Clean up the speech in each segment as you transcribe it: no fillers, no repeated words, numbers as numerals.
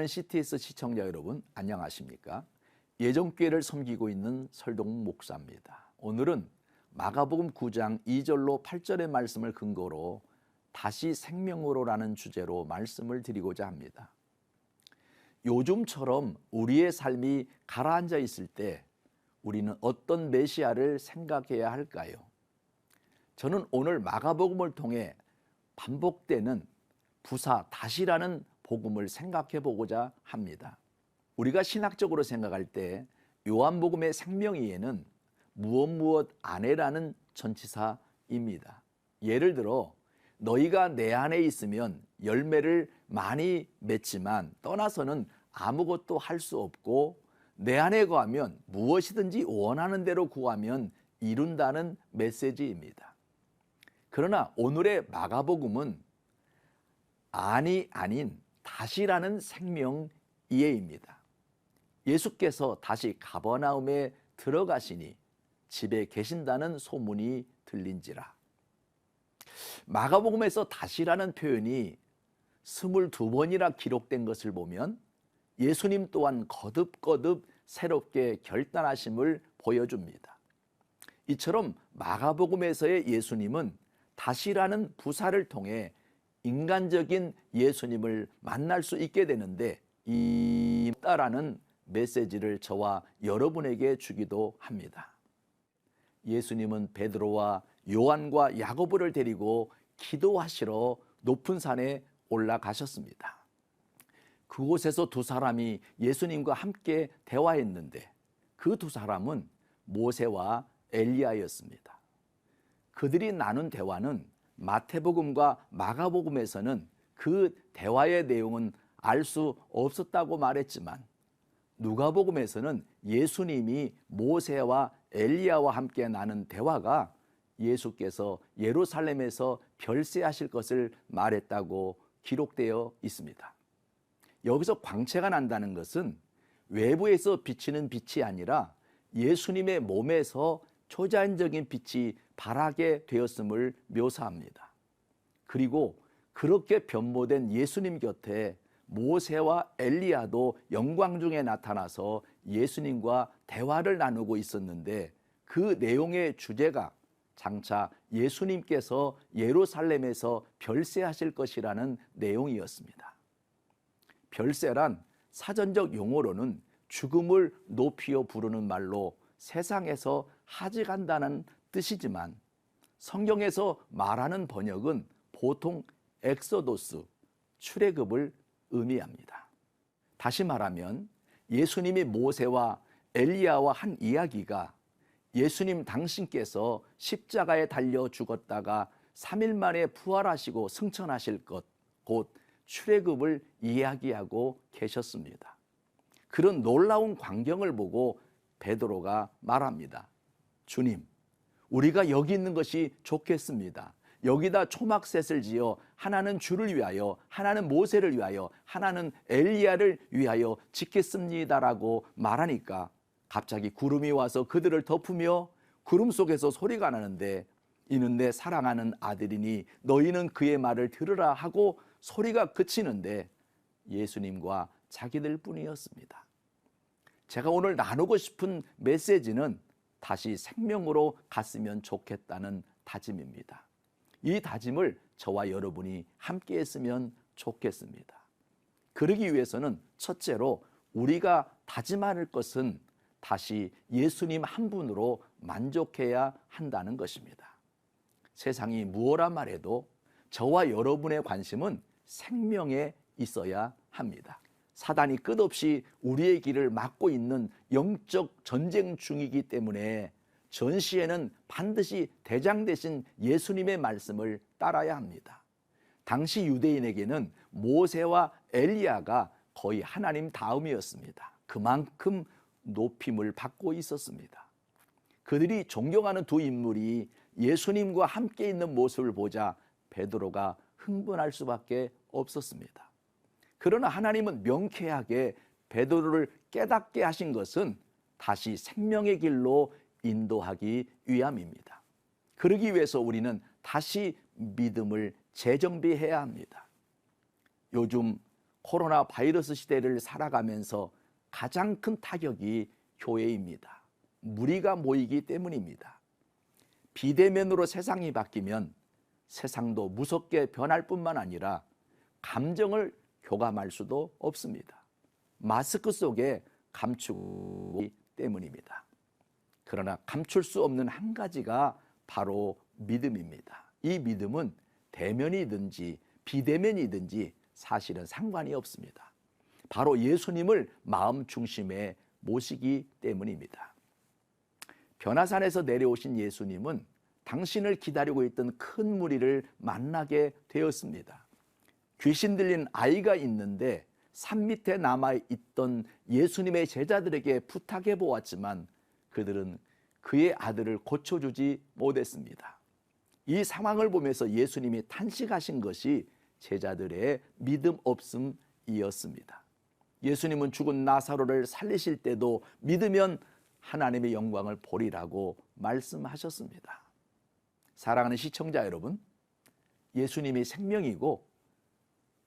사랑하는 CTS 시청자 여러분, 안녕하십니까? 예정교회를 섬기고 있는 설동 목사입니다. 오늘은 마가복음 9장 2절로 8절의 말씀을 근거로 다시 생명으로라는 주제로 말씀을 드리고자 합니다. 요즘처럼 우리의 삶이 가라앉아 있을 때 우리는 어떤 메시아를 생각해야 할까요? 저는 오늘 마가복음을 통해 반복되는 부사 다시라는 복음을 생각해 보고자 합니다. 우리가 신학적으로 생각할 때 요한복음의 생명이에는 무엇 안에라는 전치사입니다. 예를 들어 너희가 내 안에 있으면 열매를 많이 맺지만 떠나서는 아무것도 할 수 없고 내 안에 거하면 무엇이든지 원하는 대로 구하면 이룬다는 메시지입니다. 그러나 오늘의 마가복음은 안이 아닌 다시라는 생명 이해입니다. 예수께서 다시 가버나움에 들어가시니 집에 계신다는 소문이 들린지라. 마가복음에서 다시라는 표현이 22번이나 기록된 것을 보면 예수님 또한 거듭거듭 새롭게 결단하심을 보여줍니다. 이처럼 마가복음에서의 예수님은 다시라는 부사를 통해 인간적인 예수님을 만날 수 있게 되는데 이 있다라는 메시지를 저와 여러분에게 주기도 합니다. 예수님은 베드로와 요한과 야고보를 데리고 기도하시러 높은 산에 올라가셨습니다. 그곳에서 두 사람이 예수님과 함께 대화했는데 그 두 사람은 모세와 엘리야였습니다. 그들이 나눈 대화는 마태복음과 마가복음에서는 그 대화의 내용은 알 수 없었다고 말했지만 누가복음에서는 예수님이 모세와 엘리야와 함께 나눈 대화가 예수께서 예루살렘에서 별세하실 것을 말했다고 기록되어 있습니다. 여기서 광채가 난다는 것은 외부에서 비치는 빛이 아니라 예수님의 몸에서 초자연적인 빛이 발하게 되었음을 묘사합니다. 그리고 그렇게 변모된 예수님 곁에 모세와 엘리야도 영광 중에 나타나서 예수님과 대화를 나누고 있었는데 그 내용의 주제가 장차 예수님께서 예루살렘에서 별세하실 것이라는 내용이었습니다. 별세란 사전적 용어로는 죽음을 높이어 부르는 말로 세상에서 하직한다는 뜻이지만 성경에서 말하는 번역은 보통 엑소도스, 출애굽을 의미합니다. 다시 말하면 예수님이 모세와 엘리야와 한 이야기가 예수님 당신께서 십자가에 달려 죽었다가 3일 만에 부활하시고 승천하실 것, 곧 출애굽을 이야기하고 계셨습니다. 그런 놀라운 광경을 보고 베드로가 말합니다. 주님, 우리가 여기 있는 것이 좋겠습니다. 여기다 초막셋을 지어 하나는 주를 위하여, 하나는 모세를 위하여, 하나는 엘리야를 위하여 짓겠습니다라고 말하니까 갑자기 구름이 와서 그들을 덮으며 구름 속에서 소리가 나는데 이는 내 사랑하는 아들이니 너희는 그의 말을 들으라 하고 소리가 그치는데 예수님과 자기들 뿐이었습니다. 제가 오늘 나누고 싶은 메시지는 다시 생명으로 갔으면 좋겠다는 다짐입니다. 이 다짐을 저와 여러분이 함께 했으면 좋겠습니다. 그러기 위해서는 첫째로 우리가 다짐할 것은 다시 예수님 한 분으로 만족해야 한다는 것입니다. 세상이 무엇라 말해도 저와 여러분의 관심은 생명에 있어야 합니다. 사단이 끝없이 우리의 길을 막고 있는 영적 전쟁 중이기 때문에 전시에는 반드시 대장 되신 예수님의 말씀을 따라야 합니다. 당시 유대인에게는 모세와 엘리야가 거의 하나님 다음이었습니다. 그만큼 높임을 받고 있었습니다. 그들이 존경하는 두 인물이 예수님과 함께 있는 모습을 보자 베드로가 흥분할 수밖에 없었습니다. 그러나 하나님은 명쾌하게 베드로를 깨닫게 하신 것은 다시 생명의 길로 인도하기 위함입니다. 그러기 위해서 우리는 다시 믿음을 재정비해야 합니다. 요즘 코로나 바이러스 시대를 살아가면서 가장 큰 타격이 교회입니다. 무리가 모이기 때문입니다. 비대면으로 세상이 바뀌면 세상도 무섭게 변할 뿐만 아니라 감정을 교감할 수도 없습니다. 마스크 속에 감추기 때문입니다. 그러나 감출 수 없는 한 가지가 바로 믿음입니다. 이 믿음은 대면이든지 비대면이든지 사실은 상관이 없습니다. 바로 예수님을 마음 중심에 모시기 때문입니다. 변화산에서 내려오신 예수님은 당신을 기다리고 있던 큰 무리를 만나게 되었습니다. 귀신 들린 아이가 있는데 산 밑에 남아있던 예수님의 제자들에게 부탁해 보았지만 그들은 그의 아들을 고쳐주지 못했습니다. 이 상황을 보면서 예수님이 탄식하신 것이 제자들의 믿음 없음이었습니다. 예수님은 죽은 나사로를 살리실 때도 믿으면 하나님의 영광을 보리라고 말씀하셨습니다. 사랑하는 시청자 여러분, 예수님이 생명이고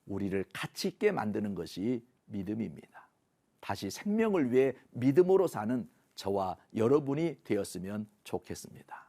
우리를 가치 있게 만드는 것이 믿음입니다. 다시 생명을 위해 믿음으로 사는 저와 여러분이 되었으면 좋겠습니다.